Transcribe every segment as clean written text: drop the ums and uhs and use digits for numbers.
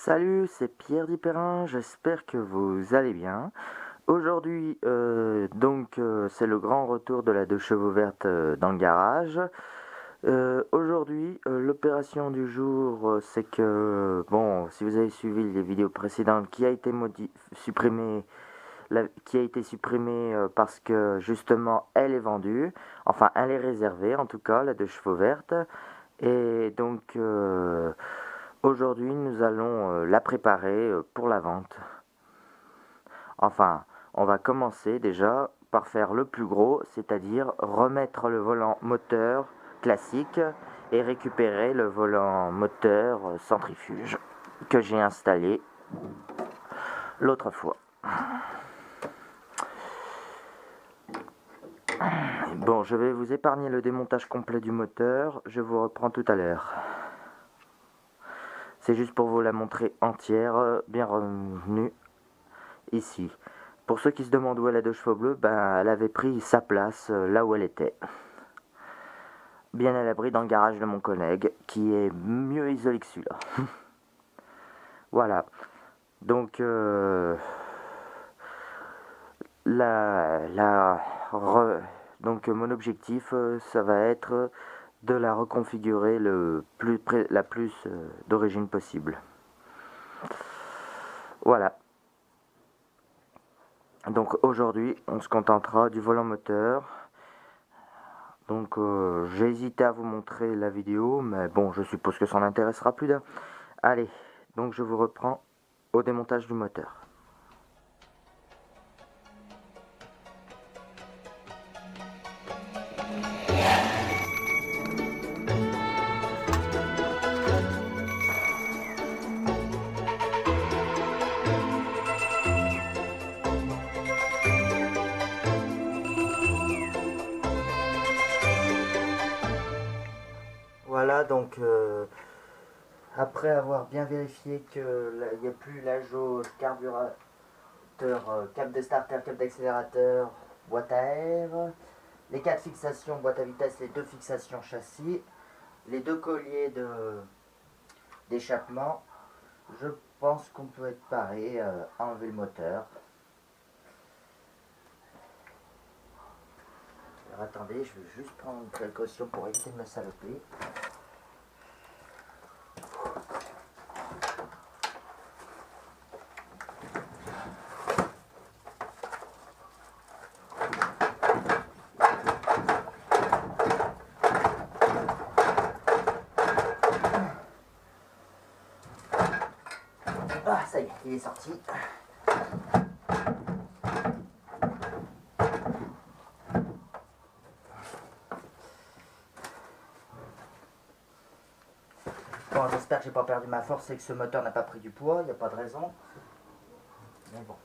Salut, c'est Pierre Dipérin, j'espère que vous allez bien. Aujourd'hui, c'est le grand retour de la 2 chevaux verte dans le garage. Aujourd'hui, l'opération du jour, c'est que, bon, si vous avez suivi les vidéos précédentes, qui a été supprimée parce que justement elle est vendue, enfin elle est réservée en tout cas, la 2 chevaux verte. Et donc, aujourd'hui, nous allons la préparer pour la vente. Enfin, on va commencer déjà par faire le plus gros, c'est-à-dire remettre le volant moteur classique et récupérer le volant moteur centrifuge que j'ai installé l'autre fois. Bon, je vais vous épargner le démontage complet du moteur, je vous reprends tout à l'heure. C'est juste pour vous la montrer entière, bien revenue ici. Pour ceux qui se demandent où est la 2 chevaux bleus, ben, elle avait pris sa place là où elle était. Bien à l'abri dans le garage de mon collègue, qui est mieux isolé que celui-là. Voilà. Donc, mon objectif, ça va être de la reconfigurer la plus d'origine possible. Voilà. Donc aujourd'hui, on se contentera du volant moteur. Donc j'ai hésité à vous montrer la vidéo, mais bon, je suppose que ça en intéressera plus d'un. Allez, donc je vous reprends au démontage du moteur. Voilà, donc après avoir bien vérifié qu'il n'y a plus la jauge, carburateur, cap de starter, cap d'accélérateur, boîte à air, les 4 fixations boîte à vitesse, les 2 fixations châssis, les 2 colliers d'échappement, je pense qu'on peut être paré à enlever le moteur. Alors attendez, je vais juste prendre une précaution pour éviter de me saloper. Ah, ça y est, il est sorti. Bon, j'espère que j'ai pas perdu ma force et que ce moteur n'a pas pris du poids, il n'y a pas de raison. Mais bon.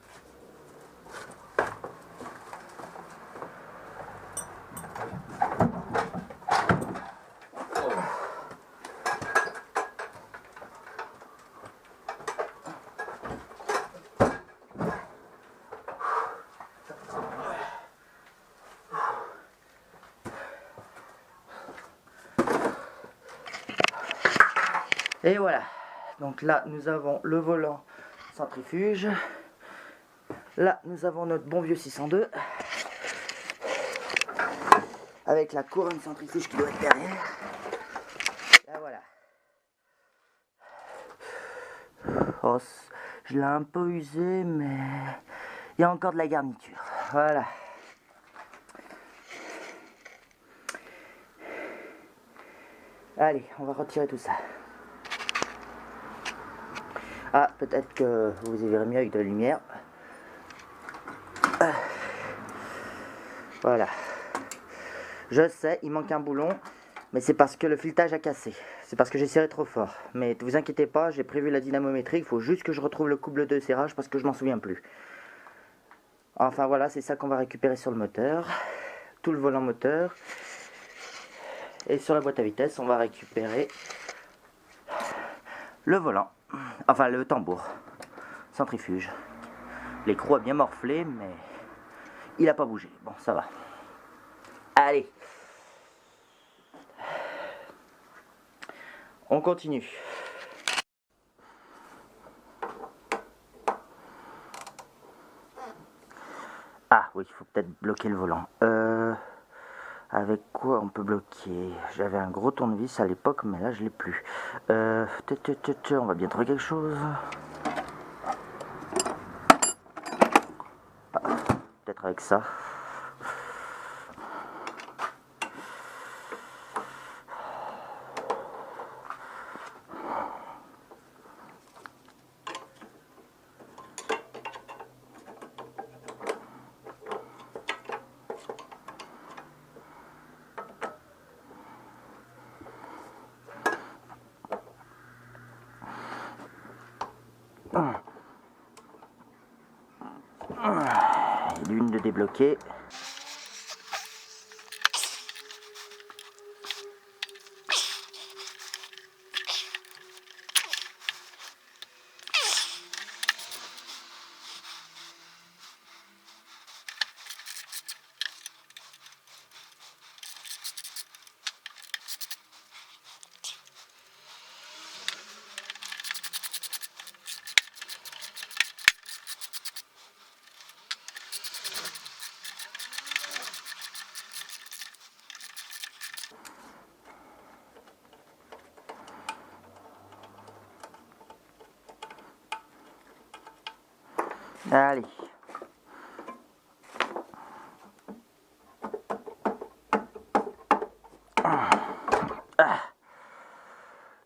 Et voilà, donc là nous avons le volant centrifuge, là nous avons notre bon vieux 602, avec la couronne centrifuge qui doit être derrière, là voilà. Oh, je l'ai un peu usé, mais il y a encore de la garniture, voilà. Allez, on va retirer tout ça. Ah, peut-être que vous y verrez mieux avec de la lumière. Voilà. Je sais, il manque un boulon, mais c'est parce que le filetage a cassé. C'est parce que j'ai serré trop fort. Mais ne vous inquiétez pas, j'ai prévu la dynamométrie. Il faut juste que je retrouve le couple de serrage parce que je m'en souviens plus. Enfin voilà, c'est ça qu'on va récupérer sur le moteur. Tout le volant moteur. Et sur la boîte à vitesse, on va récupérer le volant. Enfin, le tambour. Centrifuge. L'écrou a bien morflé, mais il n'a pas bougé. Bon, ça va. Allez. On continue. oui, il faut peut-être bloquer le volant. Avec quoi on peut bloquer? J'avais un gros tournevis à l'époque, mais là je l'ai plus. On va bien trouver quelque chose. Peut-être avec ça. L'une de débloquer. Allez.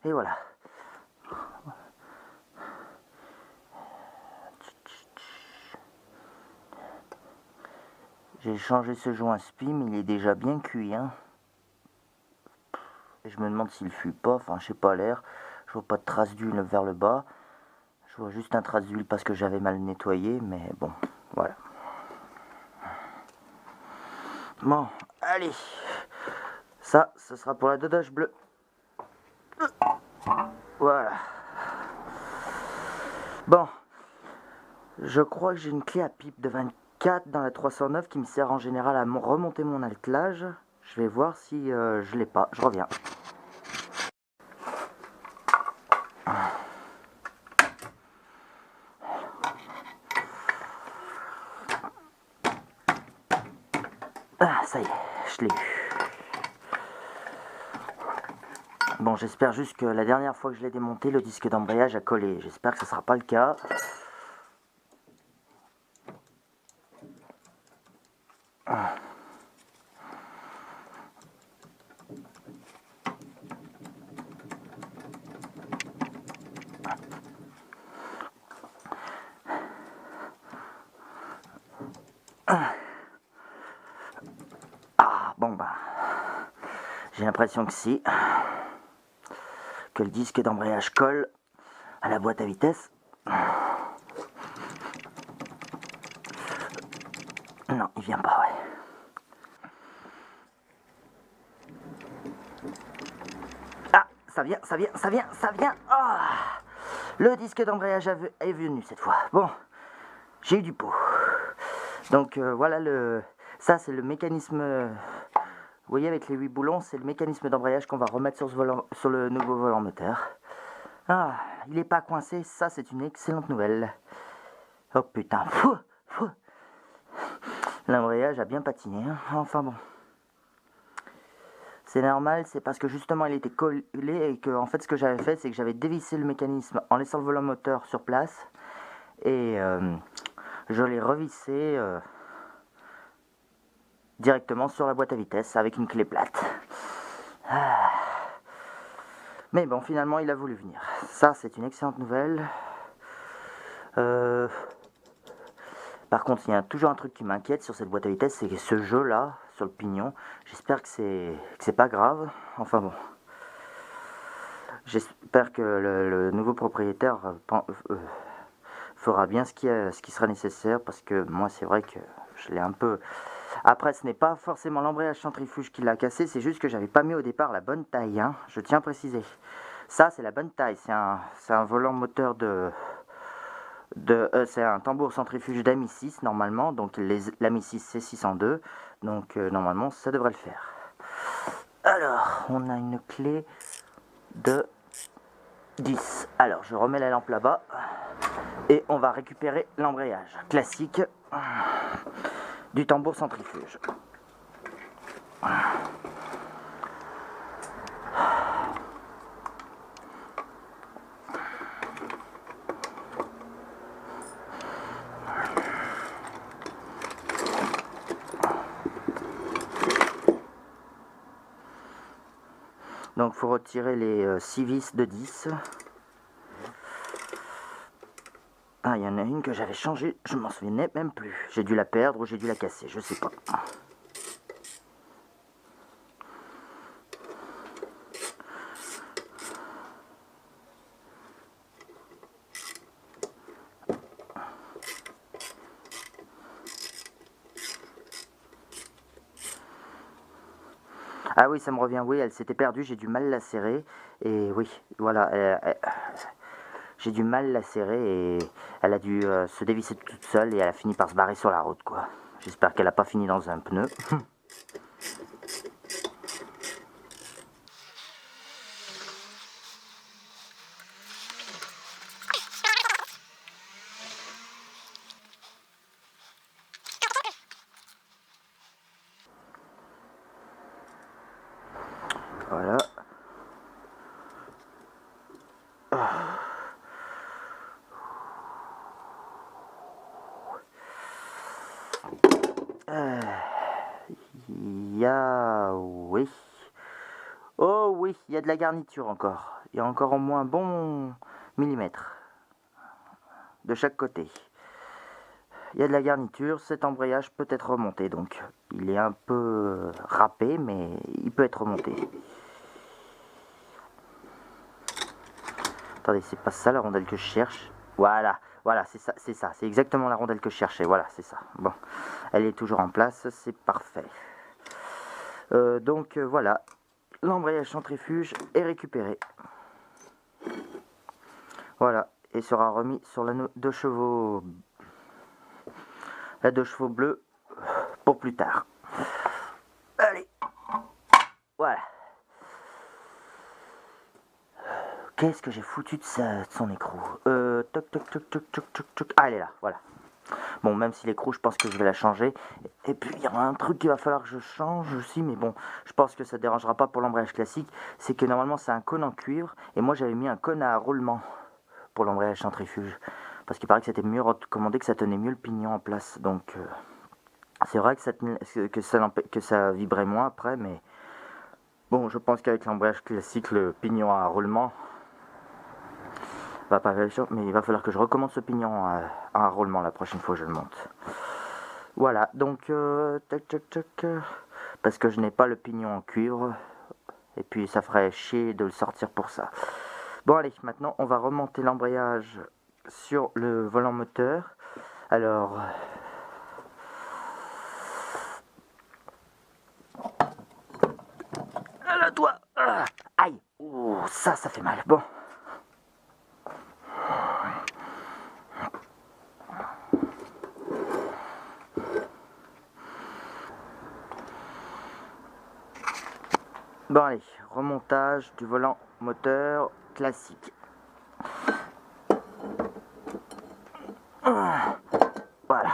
Et voilà. J'ai changé ce joint spi, mais il est déjà bien cuit, hein. Et je me demande s'il fuit pas, enfin je sais pas l'air. Je vois pas de traces d'huile vers le bas. Je vois juste un trace d'huile parce que j'avais mal nettoyé, mais bon, voilà. Bon, allez. Ça, ce sera pour la dodage bleue. Voilà. Bon. Je crois que j'ai une clé à pipe de 24 dans la 309 qui me sert en général à remonter mon attelage. Je vais voir si je l'ai pas. Je reviens. Ah, ça y est, je l'ai eu. Bon, j'espère juste que la dernière fois que je l'ai démonté, le disque d'embrayage a collé. J'espère que ce ne sera pas le cas. Ah, bon bah, j'ai l'impression que si, que le disque d'embrayage colle à la boîte à vitesse. Non, il vient pas, ouais. Ah, ça vient, ça vient, ça vient, ça vient. Ah, le disque d'embrayage est venu cette fois. Bon, j'ai eu du pot. Donc voilà ça c'est le mécanisme. Vous voyez avec les 8 boulons, c'est le mécanisme d'embrayage qu'on va remettre sur le nouveau volant moteur. Ah, il n'est pas coincé, ça c'est une excellente nouvelle. Oh putain, l'embrayage a bien patiné, hein. Enfin bon. C'est normal, c'est parce que justement il était collé et que en fait ce que j'avais fait c'est que j'avais dévissé le mécanisme en laissant le volant moteur sur place et je l'ai revissé directement sur la boîte à vitesse avec une clé plate. Mais bon, finalement il a voulu venir. Ça c'est une excellente nouvelle. Par contre, il y a toujours un truc qui m'inquiète sur cette boîte à vitesse, c'est ce jeu là sur le pignon. J'espère que c'est pas grave. Enfin bon. J'espère que le nouveau propriétaire fera bien ce qui sera nécessaire, parce que moi c'est vrai que je l'ai un peu... Après, ce n'est pas forcément l'embrayage centrifuge qui l'a cassé, c'est juste que j'avais pas mis au départ la bonne taille, hein, je tiens à préciser. Ça c'est la bonne taille, c'est un volant moteur c'est un tambour centrifuge d'AMI 6 normalement, donc l'AMI 6 c'est 602, donc normalement ça devrait le faire. Alors, on a une clé de 10. Alors, je remets la lampe là-bas et on va récupérer l'embrayage classique. du tambour centrifuge. Donc il faut retirer les 6 vis de 10. Ah, il y en a une que j'avais changée, je m'en souvenais même plus. J'ai dû la perdre ou j'ai dû la casser, je sais pas. Ah oui, ça me revient, oui, elle s'était perdue, j'ai du mal la serrer. Et oui, voilà, j'ai du mal la serrer et elle a dû se dévisser toute seule et elle a fini par se barrer sur la route, quoi. J'espère qu'elle n'a pas fini dans un pneu. Voilà. Il y a... Oui. Oh oui, il y a de la garniture encore. Il y a encore au moins un bon millimètre de chaque côté. Il y a de la garniture, cet embrayage peut être remonté, donc il est un peu râpé, mais il peut être remonté. Attendez, c'est pas ça la rondelle que je cherche. Voilà, voilà, c'est ça, c'est exactement la rondelle que je cherchais, voilà, c'est ça. Bon, elle est toujours en place, c'est parfait. Donc voilà, l'embrayage centrifuge est récupéré. Voilà, et sera remis sur la 2 chevaux, la 2 chevaux bleus pour plus tard. Allez, voilà. Qu'est-ce que j'ai foutu de son écrou? Toc, toc, toc, toc, toc, toc, toc. Ah, elle est là, voilà. Bon, même si l'écrou, je pense que je vais la changer. Et puis, il y aura un truc qu'il va falloir que je change aussi, mais bon, je pense que ça ne dérangera pas pour l'embrayage classique. C'est que normalement, c'est un cône en cuivre, et moi, j'avais mis un cône à roulement pour l'embrayage centrifuge. Parce qu'il paraît que c'était mieux recommandé, que ça tenait mieux le pignon en place. Donc, c'est vrai que ça vibrait moins après, mais bon, je pense qu'avec l'embrayage classique, le pignon à roulement va pas faire, mais il va falloir que je recommande ce pignon à roulement la prochaine fois que je le monte. Voilà, donc tac tac tac, parce que je n'ai pas le pignon en cuivre, et puis ça ferait chier de le sortir pour ça. Bon allez, maintenant on va remonter l'embrayage sur le volant moteur. Alors, à toi. Aïe, oh, ça fait mal. Bon. Bon allez, remontage du volant moteur classique. Voilà.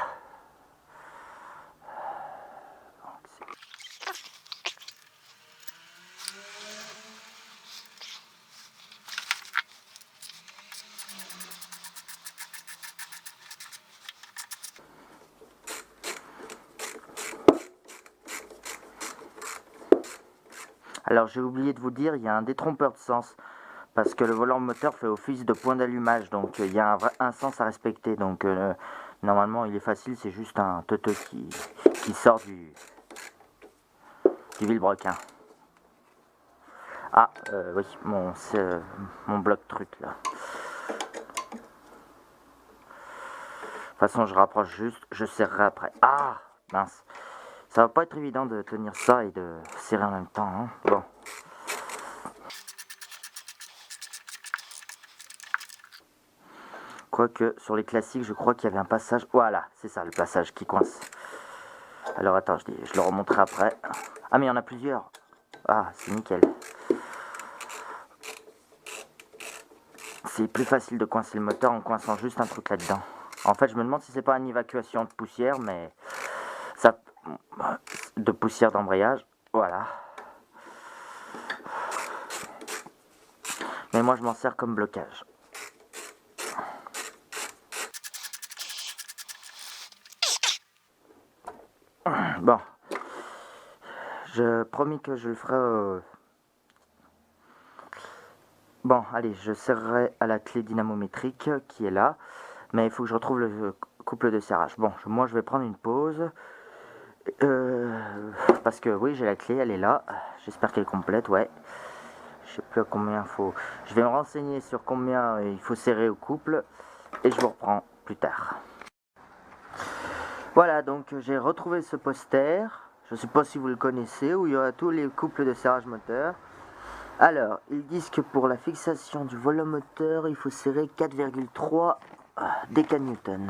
Alors j'ai oublié de vous dire, il y a un détrompeur de sens. Parce que le volant moteur fait office de point d'allumage. Donc il y a un sens à respecter. Donc normalement il est facile, c'est juste un teuteux qui sort du vilebrequin. Ah oui, mon bloc truc là. De toute façon je rapproche juste, je serrerai après. Ah mince. Ça va pas être évident de tenir ça et de serrer en même temps. Hein. Bon. Quoique sur les classiques, je crois qu'il y avait un passage. Voilà, c'est ça le passage qui coince. Alors attends, je le remonterai après. Ah mais il y en a plusieurs. Ah, c'est nickel. C'est plus facile de coincer le moteur en coinçant juste un truc là-dedans. En fait, je me demande si c'est pas une évacuation de poussière, mais ça, de poussière d'embrayage. Voilà. Mais moi je m'en sers comme blocage. Bon, je promis que je le ferai. Bon, allez, je serrerai à la clé dynamométrique qui est là, mais il faut que je retrouve le couple de serrage. Bon, moi je vais prendre une pause, parce que oui, j'ai la clé, elle est là. J'espère qu'elle est complète, ouais. Je sais plus à combien il faut. Je vais me renseigner sur combien il faut serrer au couple, et je vous reprends plus tard. Voilà, donc j'ai retrouvé ce poster. Je ne sais pas si vous le connaissez, où il y aura tous les couples de serrage moteur. Alors, ils disent que pour la fixation du volant moteur, il faut serrer 4,3 décanewtons.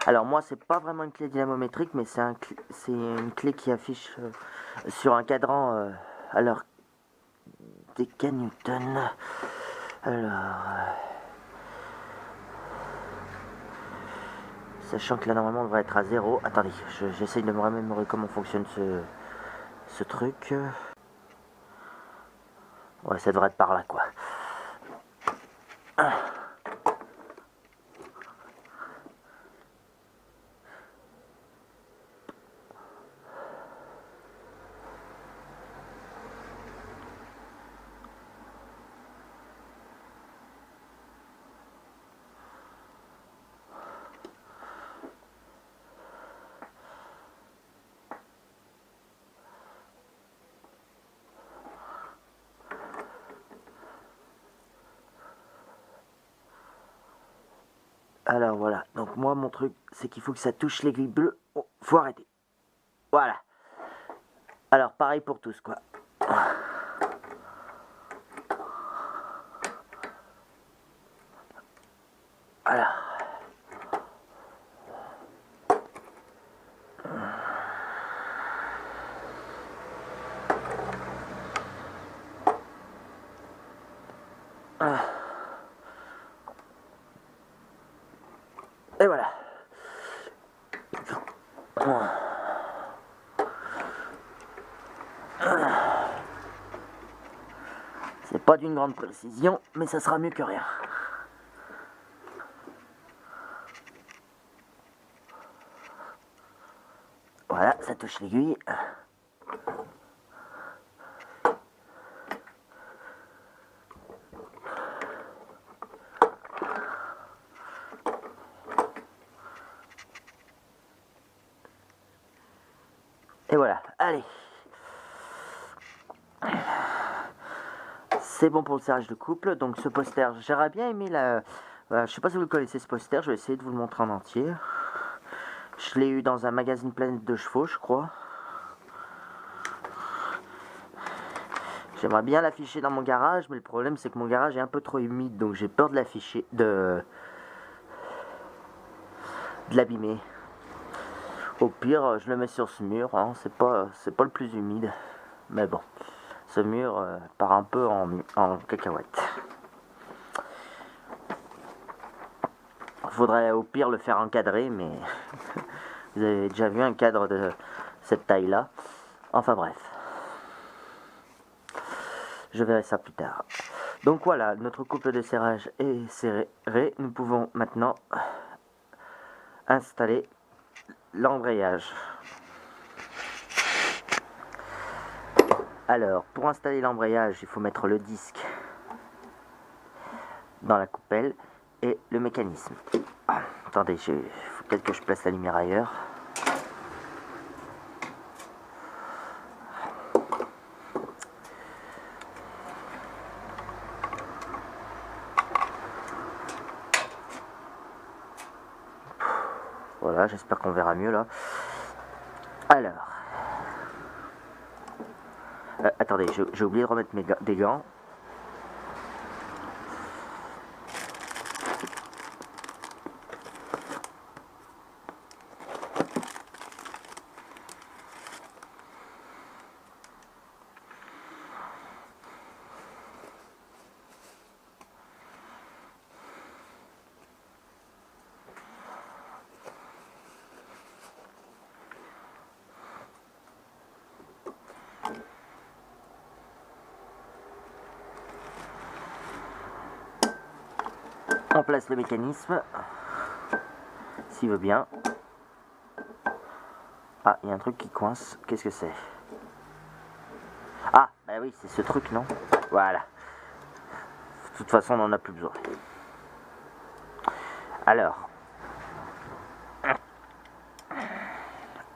Alors moi, c'est pas vraiment une clé dynamométrique, mais c'est une clé qui affiche sur un cadran. Alors, décanewtons. Alors, sachant que là, normalement, on devrait être à 0. Attendez, j'essaye de me remémorer comment fonctionne ce truc. Ouais, ça devrait être par là, quoi. Alors voilà, donc moi mon truc c'est qu'il faut que ça touche l'aiguille bleue. Oh, faut arrêter. Voilà. Alors pareil pour tous quoi. Voilà. Et voilà. C'est pas d'une grande précision, mais ça sera mieux que rien. Voilà, ça touche l'aiguille. Et voilà, allez. C'est bon pour le serrage de couple. Donc ce poster, j'aurais bien aimé la... je sais pas si vous le connaissez ce poster, je vais essayer de vous le montrer en entier. Je l'ai eu dans un magazine Planète de Chevaux, je crois. J'aimerais bien l'afficher dans mon garage, mais le problème c'est que mon garage est un peu trop humide, donc j'ai peur de l'afficher, de l'abîmer. Au pire, je le mets sur ce mur, hein. C'est pas le plus humide, mais bon, ce mur part un peu en cacahuète. Faudrait au pire le faire encadrer, mais vous avez déjà vu un cadre de cette taille-là. Enfin bref. Je verrai ça plus tard. Donc voilà, notre couple de serrage est serré. Nous pouvons maintenant installer l'embrayage. Alors, pour installer l'embrayage, il faut mettre le disque dans la coupelle et le mécanisme. Attendez, il faut peut-être que je place la lumière ailleurs. Voilà, j'espère qu'on verra mieux là. Alors, attendez, j'ai oublié de remettre des gants. On place le mécanisme, s'il veut bien. Ah, il y a un truc qui coince. Qu'est-ce que c'est? Ah, bah oui, c'est ce truc, non? Voilà. De toute façon, on n'en a plus besoin. Alors,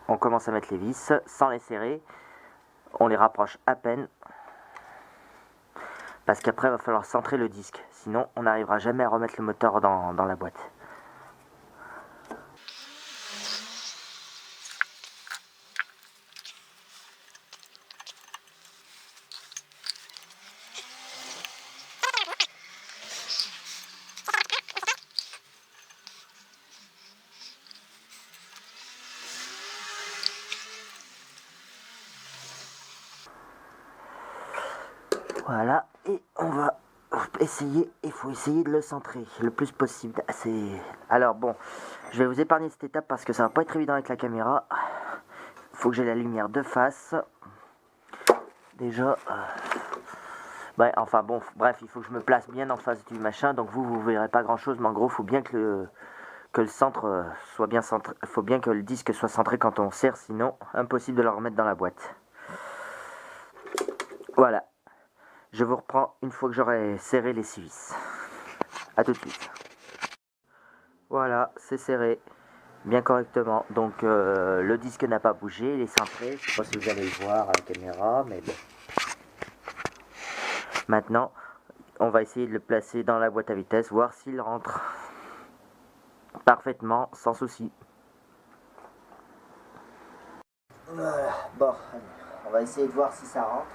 on commence à mettre les vis sans les serrer. On les rapproche à peine. Parce qu'après, il va falloir centrer le disque. Sinon, on n'arrivera jamais à remettre le moteur dans la boîte. Voilà, et on va essayer, il faut essayer de le centrer le plus possible. Alors bon, je vais vous épargner cette étape parce que ça va pas être évident avec la caméra. Il faut que j'ai la lumière de face. Déjà, ouais, enfin bon, bref, il faut que je me place bien en face du machin, donc vous verrez pas grand chose, mais en gros, il faut bien que le centre soit bien centré, il faut bien que le disque soit centré quand on serre, sinon impossible de le remettre dans la boîte. Voilà. Je vous reprends une fois que j'aurai serré les 6 vis. A tout de suite. Voilà, c'est serré bien correctement. Donc le disque n'a pas bougé, il est centré. Je ne sais pas si vous allez le voir à la caméra, mais bon. Maintenant, on va essayer de le placer dans la boîte à vitesse, voir s'il rentre parfaitement, sans souci. Voilà, bon, on va essayer de voir si ça rentre.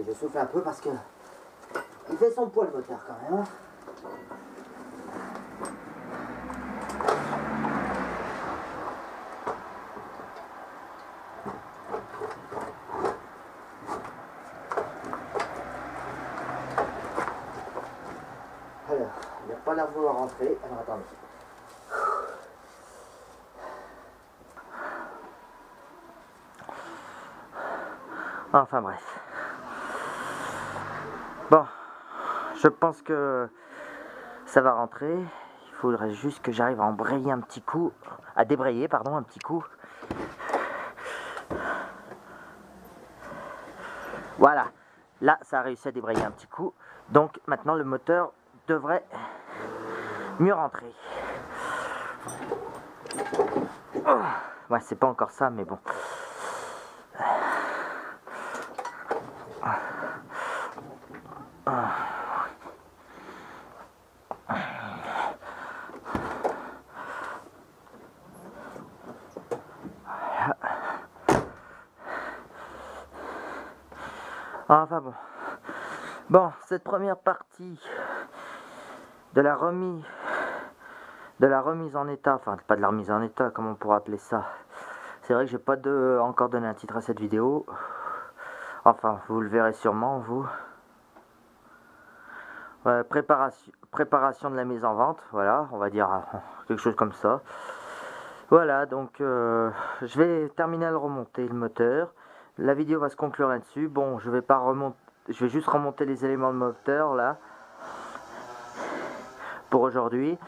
Je souffle un peu parce que il fait son poids le moteur quand même. Alors, il n'a pas l'air de vouloir rentrer. Alors attendez. Enfin bref. Bon, je pense que ça va rentrer. Il faudrait juste que j'arrive à embrayer un petit coup, à débrayer, pardon, un petit coup. Voilà, là ça a réussi à débrayer un petit coup. Donc maintenant le moteur devrait mieux rentrer. Ouais, c'est pas encore ça, mais bon. Enfin bon. Bon, cette première partie de la remise en état, enfin pas de la remise en état, comment on pourrait appeler ça. C'est vrai que j'ai pas encore donné un titre à cette vidéo. Enfin, vous le verrez sûrement, vous. Ouais, préparation de la mise en vente, voilà, on va dire quelque chose comme ça. Voilà, donc je vais terminer à le remonter, le moteur. La vidéo va se conclure là-dessus. Bon, je vais pas remonter, je vais juste remonter les éléments de moteur là pour aujourd'hui.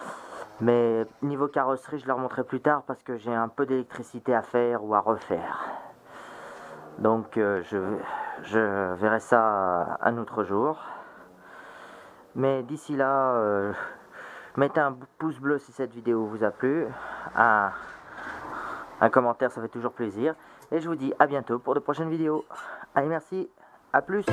Mais niveau carrosserie, je le remonterai plus tard parce que j'ai un peu d'électricité à faire ou à refaire. Donc je verrai ça un autre jour. Mais d'ici là, mettez un pouce bleu si cette vidéo vous a plu. Un commentaire, ça fait toujours plaisir. Et je vous dis à bientôt pour de prochaines vidéos. Allez, merci, à plus.